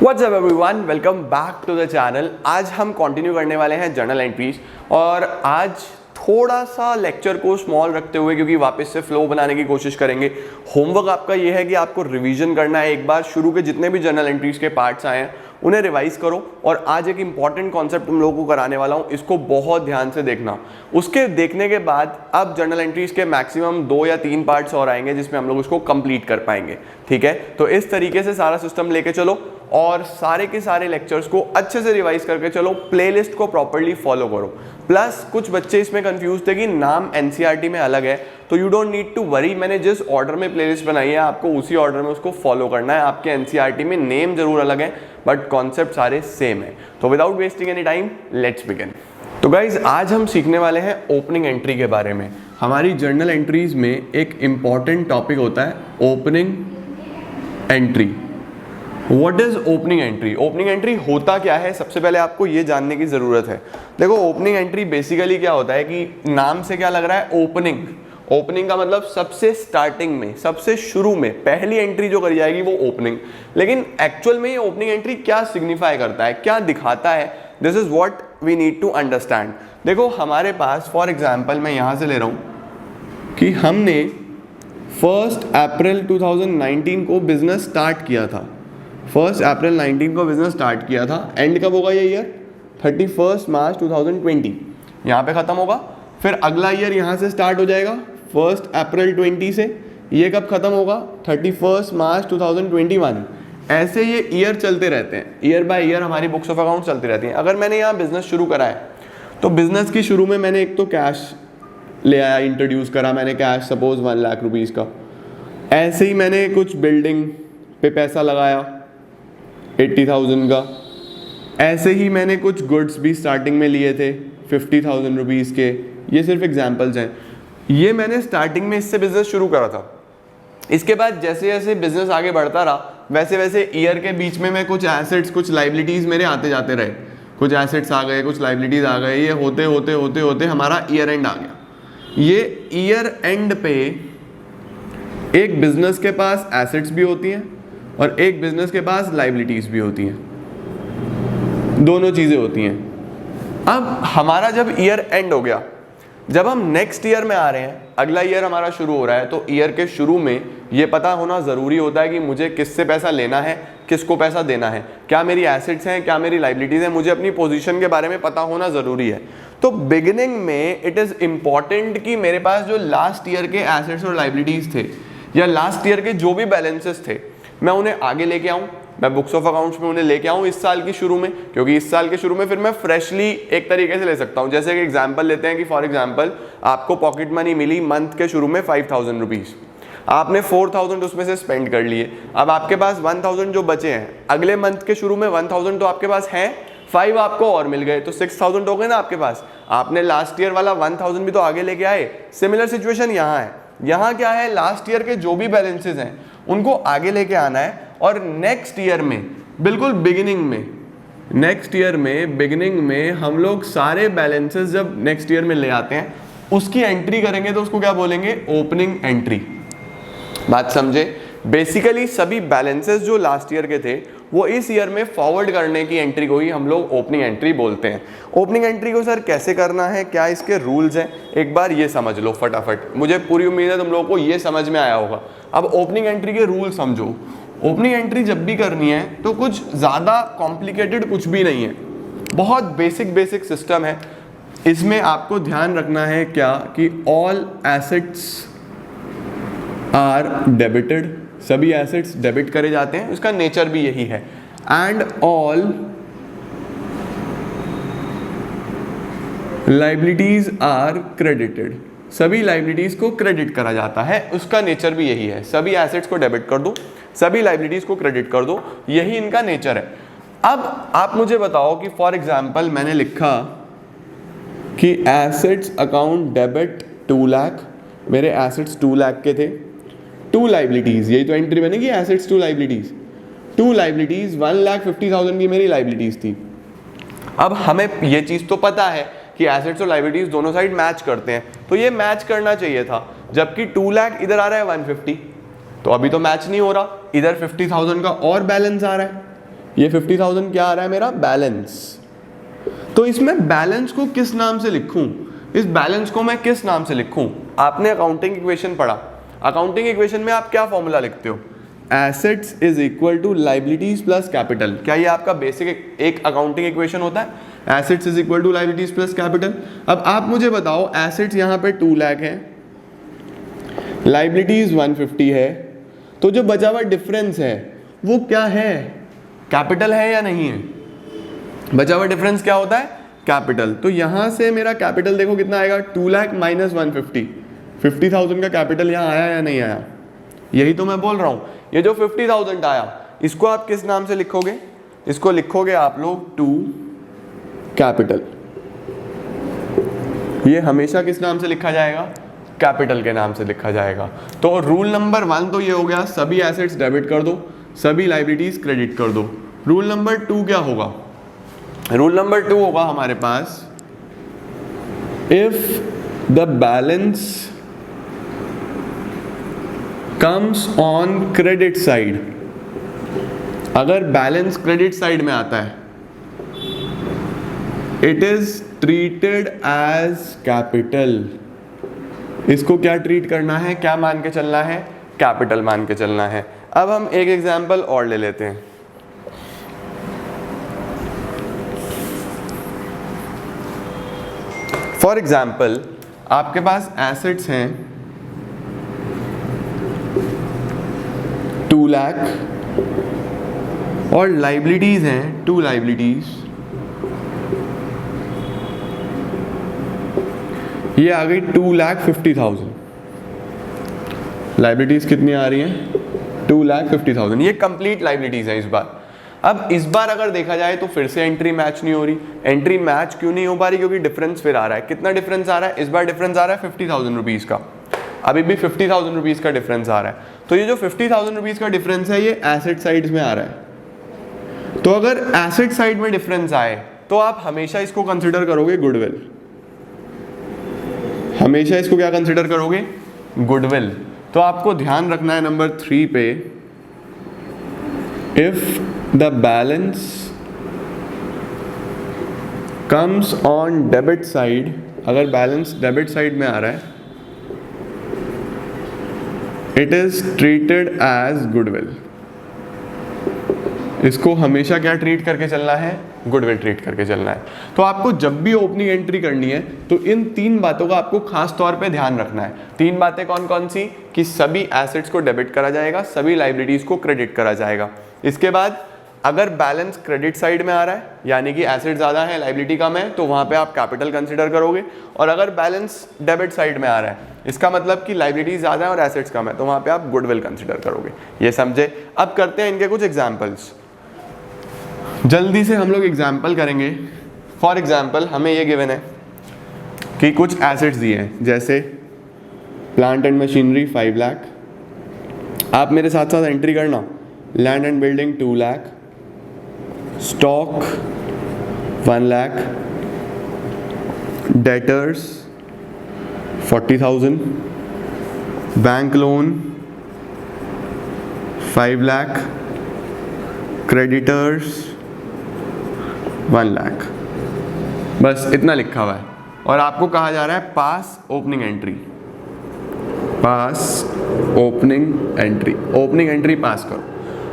What's up everyone, welcome back to the channel. आज हम continue करने वाले हैं जर्नल एंट्रीज और आज थोड़ा सा लेक्चर को स्मॉल रखते हुए क्योंकि वापस से फ्लो बनाने की कोशिश करेंगे। होमवर्क आपका ये है कि आपको रिवीजन करना है, एक बार शुरू के जितने भी जर्नल एंट्रीज के पार्ट्स आए हैं उन्हें रिवाइज करो। और आज एक इंपॉर्टेंट कॉन्सेप्ट तुम लोगों को कराने वाला हूँ, इसको बहुत ध्यान से देखना। उसके देखने के बाद अब जर्नल एंट्रीज के मैक्सिमम 2 या 3 पार्ट्स और आएंगे जिसमें हम लोग उसको कंप्लीट कर पाएंगे। ठीक है, तो इस तरीके से सारा सिस्टम लेके चलो और सारे के सारे लेक्चर्स को अच्छे से रिवाइज करके चलो, प्लेलिस्ट को प्रॉपर्ली फॉलो करो। प्लस कुछ बच्चे इसमें कंफ्यूज थे कि नाम एनसीईआरटी में अलग है, तो you don't need to worry. मैंने जिस ऑर्डर में प्लेलिस्ट बनाई है आपको उसी ऑर्डर में उसको फॉलो करना है। आपके एनसीईआरटी में नेम जरूर अलग है बट कॉन्सेप्ट सारे सेम है। तो without wasting any time let's begin. तो गाइज आज हम सीखने वाले हैं ओपनिंग एंट्री के बारे में। हमारी जर्नल एंट्रीज में एक इंपॉर्टेंट टॉपिक होता है opening entry. What is opening entry? Opening entry होता क्या है, सबसे पहले आपको ये जानने की जरूरत है। देखो ओपनिंग एंट्री बेसिकली क्या होता है कि नाम से क्या लग रहा है, ओपनिंग। ओपनिंग का मतलब सबसे स्टार्टिंग में, सबसे शुरू में पहली एंट्री जो करी जाएगी वो ओपनिंग। लेकिन एक्चुअल में ये ओपनिंग एंट्री क्या सिग्निफाई करता है, क्या दिखाता है, this is what we need to understand. देखो हमारे पास फॉर एग्जाम्पल मैं यहां से ले रहा हूं कि हमने 1 अप्रैल 2019 को बिजनेस स्टार्ट किया था। 1 अप्रैल 19 को बिजनेस स्टार्ट किया था। एंड कब होगा ये ईयर? 31 मार्च 2020 यहाँ पे ख़त्म होगा। फिर अगला ईयर यहाँ से स्टार्ट हो जाएगा 1 अप्रैल 20 से। ये कब ख़त्म होगा? 31 मार्च 2021। ऐसे ये ईयर चलते रहते हैं, ईयर बाय ईयर हमारी बुक्स ऑफ अकाउंट चलती रहती हैं। अगर मैंने यहाँ बिजनेस शुरू करा है तो बिजनेस की शुरू में मैंने एक तो कैश ले आया, इंट्रोड्यूस करा मैंने कैश, सपोज 1 लाख रुपीज़ का। ऐसे ही मैंने कुछ बिल्डिंग पे पैसा लगाया 80,000 का। ऐसे ही मैंने कुछ गुड्स भी स्टार्टिंग में लिए थे 50,000 रुपीज़ के। ये सिर्फ एग्जांपल्स हैं। ये मैंने स्टार्टिंग में इससे बिजनेस शुरू करा था। इसके बाद जैसे जैसे बिजनेस आगे बढ़ता रहा वैसे वैसे ईयर के बीच में मैं कुछ एसेट्स कुछ लाइबिलिटीज़ मेरे आते जाते रहे। कुछ एसेट्स आ गए, कुछ लाइबिलिटीज़ आ गए। ये होते होते होते होते हमारा ईयर एंड आ गया। ये ईयर एंड पे एक बिजनेस के पास एसेट्स भी होती हैं और एक बिजनेस के पास लाइबिलिटीज भी होती हैं, दोनों चीजें होती हैं। अब हमारा जब ईयर एंड हो गया, जब हम नेक्स्ट ईयर में आ रहे हैं, अगला ईयर हमारा शुरू हो रहा है, तो ईयर के शुरू में ये पता होना ज़रूरी होता है कि मुझे किससे पैसा लेना है, किसको पैसा देना है, क्या मेरी एसेट्स हैं, क्या मेरी लाइबिलिटीज़ हैं, मुझे अपनी पोजीशन के बारे में पता होना ज़रूरी है। तो बिगिनिंग में इट इज़ इम्पॉर्टेंट कि मेरे पास जो लास्ट ईयर के एसेट्स और लाइबिलिटीज़ थे या लास्ट ईयर के जो भी बैलेंसेस थे मैं उन्हें आगे लेके आऊँ, मैं बुक्स ऑफ अकाउंट्स में उन्हें लेके आऊँ इस साल की शुरू में, क्योंकि इस साल के शुरू में फिर मैं फ्रेशली एक तरीके से ले सकता हूँ। जैसे कि एग्जांपल लेते हैं कि फॉर एग्जांपल आपको पॉकेट मनी मिली मंथ के शुरू में 5,000 रुपीज़, आपने 4,000 उसमें से स्पेंड कर लिए। अब आपके पास 1,000 जो बचे हैं, अगले मंथ के शुरू में 1,000 तो आपके पास हैं, 5 आपको और मिल गए तो 6,000 हो गए ना आपके पास। आपने लास्ट ईयर वाला 1,000 भी तो आगे लेके आए। सिमिलर सिचुएशन यहाँ है। यहाँ क्या है, लास्ट ईयर के जो भी बैलेंसेज हैं उनको आगे लेके आना है और नेक्स्ट ईयर में बिल्कुल बिगिनिंग में, नेक्स्ट ईयर में बिगिनिंग में हम लोग सारे बैलेंसेस जब नेक्स्ट ईयर में ले आते हैं उसकी एंट्री करेंगे तो उसको क्या बोलेंगे, ओपनिंग एंट्री। बात समझे? बेसिकली सभी बैलेंसेस जो लास्ट ईयर के थे वो इस ईयर में फॉरवर्ड करने की एंट्री को ही हम लोग ओपनिंग एंट्री बोलते हैं। ओपनिंग एंट्री को सर कैसे करना है, क्या इसके रूल्स हैं, एक बार ये समझ लो फटाफट। मुझे पूरी उम्मीद है तुम लोगों को ये समझ में आया होगा। अब ओपनिंग एंट्री के रूल समझो। ओपनिंग एंट्री जब भी करनी है तो कुछ ज़्यादा कॉम्प्लिकेटेड कुछ भी नहीं है, बहुत बेसिक सिस्टम है। इसमें आपको ध्यान रखना है क्या कि ऑल एसेट्स आर डेबिटेड, सभी एसेट्स डेबिट करे जाते हैं, उसका नेचर भी यही है। And all liabilities are credited, सभी लाइबिलिटीज को क्रेडिट करा जाता है, उसका नेचर भी यही है। सभी एसेट्स को डेबिट कर दो, सभी लाइबिलिटीज को क्रेडिट कर दो, यही इनका नेचर है। अब आप मुझे बताओ कि फॉर एग्जाम्पल मैंने लिखा कि एसेट्स अकाउंट डेबिट 2 लाख, मेरे एसेट्स 2 लाख के थे। 2 लाइबिलिटीज, यही तो एंट्री बनेगी, एसेट्स 2 लाइबिलिटीज। 2 लाइबिलिटीज 1,50,000 की मेरी लाइबिलिटीज थी। अब हमें ये चीज़ तो पता है कि एसेट्स और लाइबिलिटीज दोनों साइड मैच करते हैं, तो ये मैच करना चाहिए था। जबकि 2 लाख इधर आ रहा है 150, तो अभी तो मैच नहीं हो रहा। इधर 50,000 का और बैलेंस आ रहा है, ये 50,000 क्या आ रहा है मेरा? बैलेंस। तो इसमें बैलेंस को किस नाम से लिखूं? इस बैलेंस को मैं किस नाम से लिखूं? आपने अकाउंटिंग इक्वेशन पढ़ा, अकाउंटिंग इक्वेशन में आप क्या फॉर्मूला लिखते हो? Assets is equal to liabilities plus capital. क्या ये आपका बेसिक एक अकाउंटिंग इक्वेशन होता है? Assets is equal to liabilities plus capital. अब आप मुझे बताओ, एसेट्स यहाँ पे 2 लाख है, लाइबिलिटीज 150 है, तो जो बचा हुआ डिफरेंस है वो क्या है? कैपिटल है या नहीं है? बचा हुआ डिफरेंस क्या होता है? कैपिटल। तो यहां से मेरा कैपिटल देखो कितना आएगा? 2 लाख माइनस 150। 50,000 का कैपिटल यहां आया या नहीं आया? यही तो मैं बोल रहा हूं। ये जो 50,000 आया, इसको आप किस नाम से लिखोगे? इसको लिखोगे आप लोग टू कैपिटल। ये हमेशा किस नाम से लिखा जाएगा? कैपिटल के नाम से लिखा जाएगा। तो रूल नंबर 1 तो ये हो गया, सभी एसेट्स डेबिट कर दो, सभी लाइबिलिटीज क्रेडिट कर दो। रूल नंबर 2 क्या होगा? रूल नंबर 2 होगा हमारे पास, if the balance comes on credit side, अगर बैलेंस क्रेडिट साइड में आता है, it is treated as capital. इसको क्या ट्रीट करना है? क्या मान के चलना है? कैपिटल मान के चलना है। अब हम एक एग्जांपल और ले लेते हैं। फॉर एग्जाम्पल, आपके पास एसेट्स हैं 2 लाख और लाइबिलिटीज हैं 2 लाइबिलिटीज। ये आ गई 2,50,000। लाइबिलिटीज कितनी आ रही हैं? 2,50,000। ये कंप्लीट लाइबिलिटीज है इस बार। अब इस बार अगर देखा जाए तो फिर से एंट्री मैच नहीं हो रही। एंट्री मैच क्यों नहीं हो पा रही? क्योंकि डिफरेंस फिर आ रहा है। कितना डिफरेंस आ रहा है? इस बार डिफरेंस आ रहा है 50,000 रुपीज़ का। अभी भी 50,000 रुपीज़ का डिफरेंस आ रहा है। तो ये जो 50,000 रुपीज़ का डिफरेंस है, ये एसेट साइड में आ रहा है। तो अगर एसेट साइड में डिफरेंस आए तो आप हमेशा इसको कंसिडर करोगे गुडविल। हमेशा इसको क्या कंसिडर करोगे? गुडविल। तो आपको ध्यान रखना है नंबर 3 पे, if the balance comes on debit side, अगर बैलेंस डेबिट साइड में आ रहा है, it is treated as goodwill. इसको हमेशा क्या ट्रीट करके चलना है? गुडविल ट्रीट करके चलना है। तो आपको जब भी ओपनिंग एंट्री करनी है तो इन 3 बातों का आपको खास तौर पे ध्यान रखना है। 3 बातें कौन कौन सी? कि सभी एसेट्स को डेबिट करा जाएगा, सभी लाइबिलिटीज को क्रेडिट करा जाएगा। इसके बाद अगर बैलेंस क्रेडिट साइड में आ रहा है, यानी कि एसेट ज़्यादा है लाइबिलिटी कम है, तो वहाँ पे आप कैपिटल कंसिडर करोगे। और अगर बैलेंस डेबिट साइड में आ रहा है, इसका मतलब कि लाइबिलिटी ज़्यादा है और एसेट्स कम है, तो वहाँ पे आप गुडविल कंसिडर करोगे। ये समझे? अब करते हैं इनके कुछ एग्जाम्पल्स। जल्दी से हम लोग एग्जाम्पल करेंगे। फॉर एग्जाम्पल, हमें ये गिवन है कि कुछ एसेट्स दिए हैं, जैसे प्लांट एंड मशीनरी 5 लाख। आप मेरे साथ साथ एंट्री करना। Land and building 2 lakh, stock 1 lakh, debtors 40,000, bank loan 5 lakh, creditors 1 lakh. बस इतना लिखा हुआ है और आपको कहा जा रहा है pass opening entry. Pass opening entry, opening entry pass करो।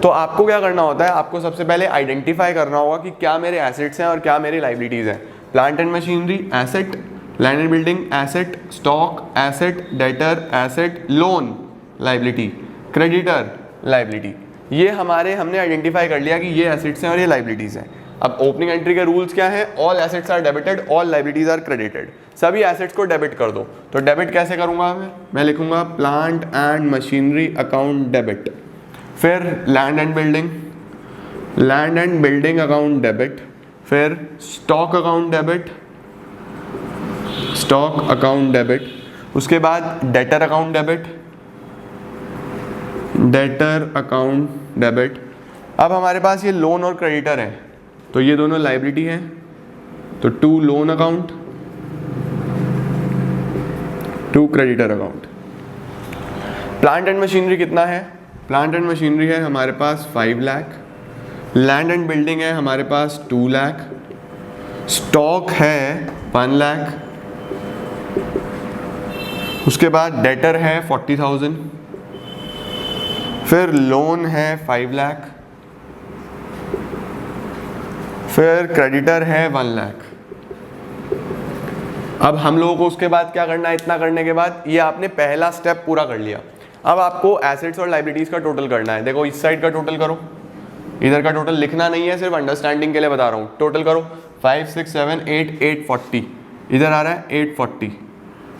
तो आपको क्या करना होता है? आपको सबसे पहले आइडेंटिफाई करना होगा कि क्या मेरे एसेट्स हैं और क्या मेरी लाइबिलिटीज़ हैं। Plant and machinery asset, land and building asset, stock asset, debtor asset, loan liability, creditor liability. ये हमने आइडेंटिफाई कर लिया कि ये एसेट्स हैं और ये लाइबिलिटीज़ हैं। अब ओपनिंग एंट्री के रूल्स क्या हैं? All assets are debited, all liabilities are credited. सभी एसेट्स को डेबिट कर दो। तो डेबिट कैसे करूंगा मैं लिखूंगा plant and machinery account debit, फिर land and building account debit, फिर स्टॉक अकाउंट डेबिट, उसके बाद डेटर अकाउंट डेबिट। अब हमारे पास ये लोन और क्रेडिटर है, तो ये दोनों लाइबिलिटी हैं, तो 2 loan account, 2 creditor account. Plant and machinery कितना है? प्लांट एंड मशीनरी है हमारे पास 5 लाख, लैंड एंड बिल्डिंग है हमारे पास 2 लाख, स्टॉक है 1 लाख, उसके बाद डेटर है 40,000, फिर लोन है 5 लाख, फिर क्रेडिटर है 1 लाख। अब हम लोगों को उसके बाद क्या करना है? इतना करने के बाद ये आपने पहला स्टेप पूरा कर लिया। अब आपको एसेट्स और लाइबिलिटीज का टोटल करना है। देखो इस साइड का टोटल करो, इधर का टोटल लिखना नहीं है, सिर्फ अंडरस्टैंडिंग के लिए बता रहा हूँ। टोटल करो 5 6 7 8 840, इधर आ रहा है 840।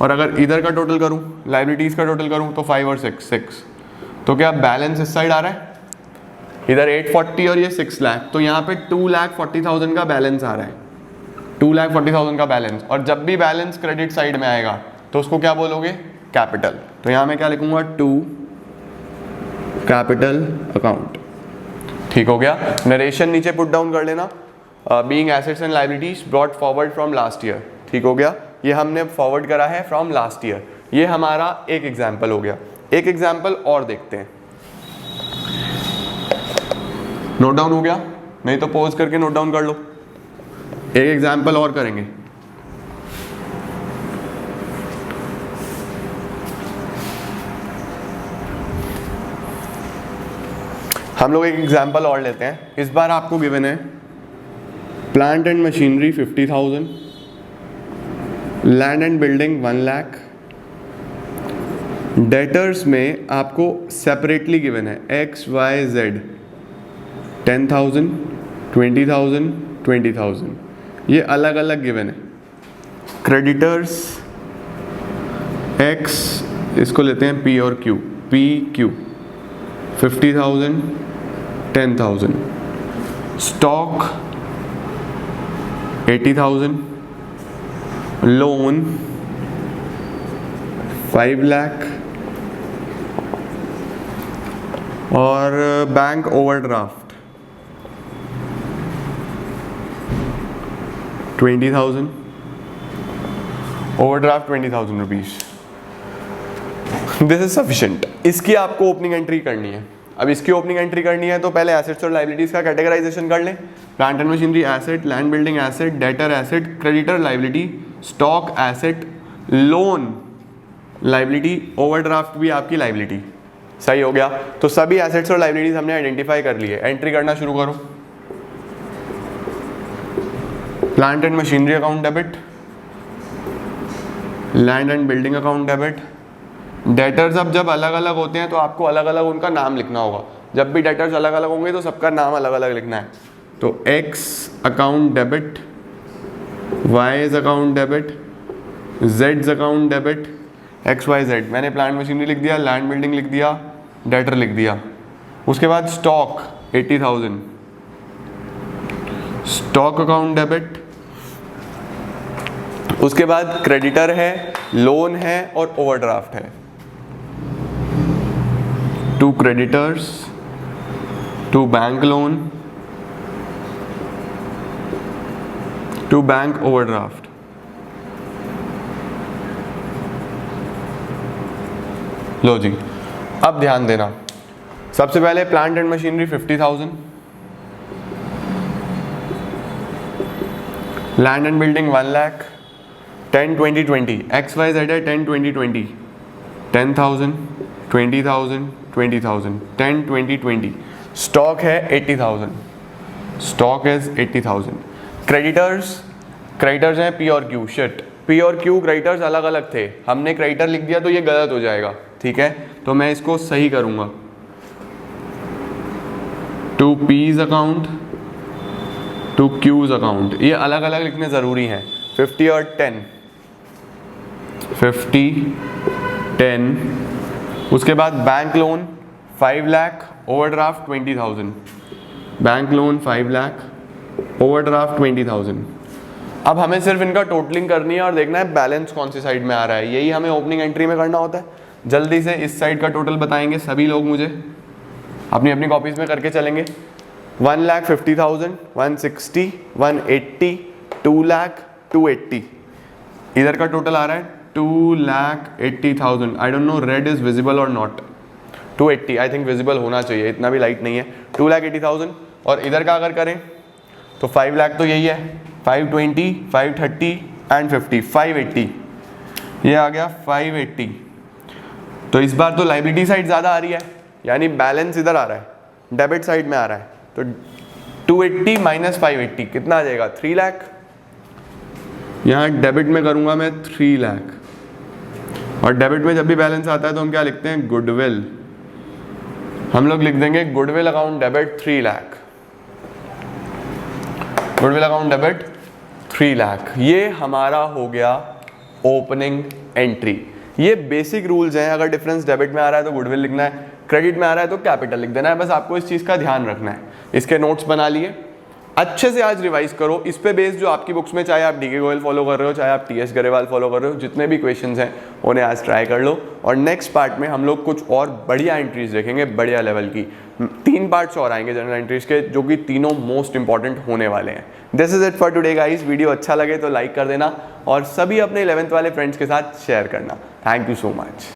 और अगर इधर का टोटल करूँ, लाइबिलिटीज का टोटल करूँ तो 5 और 6 6, तो क्या बैलेंस इस साइड आ रहा है? इधर 840 और ये 6 लाख, तो यहाँ पे 2,40,000 का बैलेंस आ रहा है, 2,40,000 का बैलेंस। और जब भी बैलेंस क्रेडिट साइड में आएगा तो उसको क्या बोलोगे? कैपिटल। तो यहाँ मैं क्या लिखूंगा? To capital account. ठीक हो गया। नरेशन नीचे पुट डाउन कर लेना, being assets and liabilities brought forward from last year. ठीक हो गया, ये हमने फॉरवर्ड करा है फ्रॉम लास्ट ईयर। ये हमारा एक एग्जाम्पल हो गया। एक एग्जाम्पल और देखते हैं। नोट डाउन हो गया? नहीं तो पॉज करके नोट डाउन कर लो। एक एग्जाम्पल और करेंगे। हम लोग एक एग्जाम्पल और लेते हैं। इस बार आपको गिवन है plant and machinery 50,000, land and building 1 lakh. Debtors में आपको सेपरेटली गिवन है एक्स वाई जेड 10,000, 20,000, 20,000, ये अलग अलग गिवन है। क्रेडिटर्स एक्स, इसको लेते हैं पी और Q, P Q 50,000, 10,000। Stock 80,000, loan 5 lakh और bank overdraft 20,000, overdraft 20,000 rupees. This is sufficient. इसकी आपको ओपनिंग एंट्री करनी है। अब इसकी ओपनिंग एंट्री करनी है तो पहले एसेट्स और लाइबिलिटीज का कैटेगराइजेशन कर लें। Plant and machinery asset, land building asset, debtor asset, creditor liability, stock asset, loan liability, overdraft भी आपकी लाइबिलिटी। सही हो गया। तो सभी एसेट्स और लाइबिलिटीज हमने आइडेंटिफाई कर लिए। एंट्री करना शुरू करो। Plant and machinery account debit, land and building account debit. Debtors अब जब अलग अलग होते हैं तो आपको अलग अलग उनका नाम लिखना होगा। जब भी डेटर्स अलग अलग होंगे तो सबका नाम अलग अलग लिखना है। तो X account debit, Y's account debit, जेड्स account debit, X Y Z. मैंने प्लांट मशीनरी लिख दिया, लैंड बिल्डिंग लिख दिया, डेटर लिख दिया। उसके बाद स्टॉक 80,000, स्टॉक अकाउंट डेबिट। उसके बाद क्रेडिटर है, लोन है और ओवरड्राफ्ट है। 2 creditors, 2 bank loan, 2 bank overdraft। लो जी, अब ध्यान देना। सबसे पहले plant and machinery 50,000, land and building 1 lakh, 10 20 20, X Y Z है 10 20 20, 10,000, 20,000, 20,000, 10 20 20। स्टॉक है 80,000, स्टॉक इज 80,000। क्रेडिटर्स हैं पी और क्यू। शिट, पी और क्यू क्रेडिटर्स अलग अलग थे, हमने क्रेडिटर लिख दिया तो ये गलत हो जाएगा। ठीक है, तो मैं इसको सही करूंगा। 2 पीज अकाउंट, 2 क्यूज अकाउंट, ये अलग अलग लिखने जरूरी हैं। 50 और 10, 50 10। उसके बाद bank loan 5 lakh, overdraft 20,000। Bank loan 5 lakh, overdraft 20,000। अब हमें सिर्फ इनका टोटलिंग करनी है और देखना है बैलेंस कौन सी साइड में आ रहा है। यही हमें ओपनिंग एंट्री में करना होता है। जल्दी से इस साइड का टोटल बताएंगे सभी लोग मुझे, अपनी अपनी कॉपीज में करके चलेंगे। 1,50,000, 160, 180, 2 लाख, 280। इधर का टोटल आ रहा है 2,80,000। I don't know red is visible और नॉट। 280 आई थिंक विजिबल होना चाहिए, इतना भी लाइट नहीं है। 2,80,000। और इधर का अगर करें तो 5 लाख तो यही है, 520, 530 एंड 50, 580, ये आ गया 580। तो इस बार तो लाइबिलिटी साइड ज़्यादा आ रही है, यानी बैलेंस इधर आ रहा है, डेबिट साइड में आ रहा है। तो 280 माइनस 580 कितना आ जाएगा, 3 लाख। यहाँ डेबिट में करूँगा मैं 3 लाख, और डेबिट में जब भी बैलेंस आता है तो हम क्या लिखते हैं, गुडविल। हम लोग लिख देंगे goodwill account debit 3 lakh, goodwill account debit 3 lakh. ये हमारा हो गया ओपनिंग एंट्री। ये बेसिक रूल्स हैं, अगर डिफरेंस डेबिट में आ रहा है तो गुडविल लिखना है, क्रेडिट में आ रहा है तो कैपिटल लिख देना है, बस आपको इस चीज़ का ध्यान रखना है। इसके नोट्स बना लिए, अच्छे से आज रिवाइज करो। इस पे बेस्ड जो आपकी बुक्स में, चाहे आप डीके गोयल फॉलो कर रहे हो, चाहे आप टीएस गरेवाल फॉलो कर रहे हो, जितने भी क्वेश्चंस हैं उन्हें आज ट्राई कर लो। और नेक्स्ट पार्ट में हम लोग कुछ और बढ़िया एंट्रीज देखेंगे, बढ़िया लेवल की 3 पार्ट्स और आएंगे जनरल एंट्रीज के, जो कि तीनों मोस्ट इंपॉर्टेंट होने वाले हैं। This is it for today guys. Video अच्छा लगे तो लाइक कर देना और सभी अपने 11th वाले फ्रेंड्स के साथ शेयर करना। Thank you so much.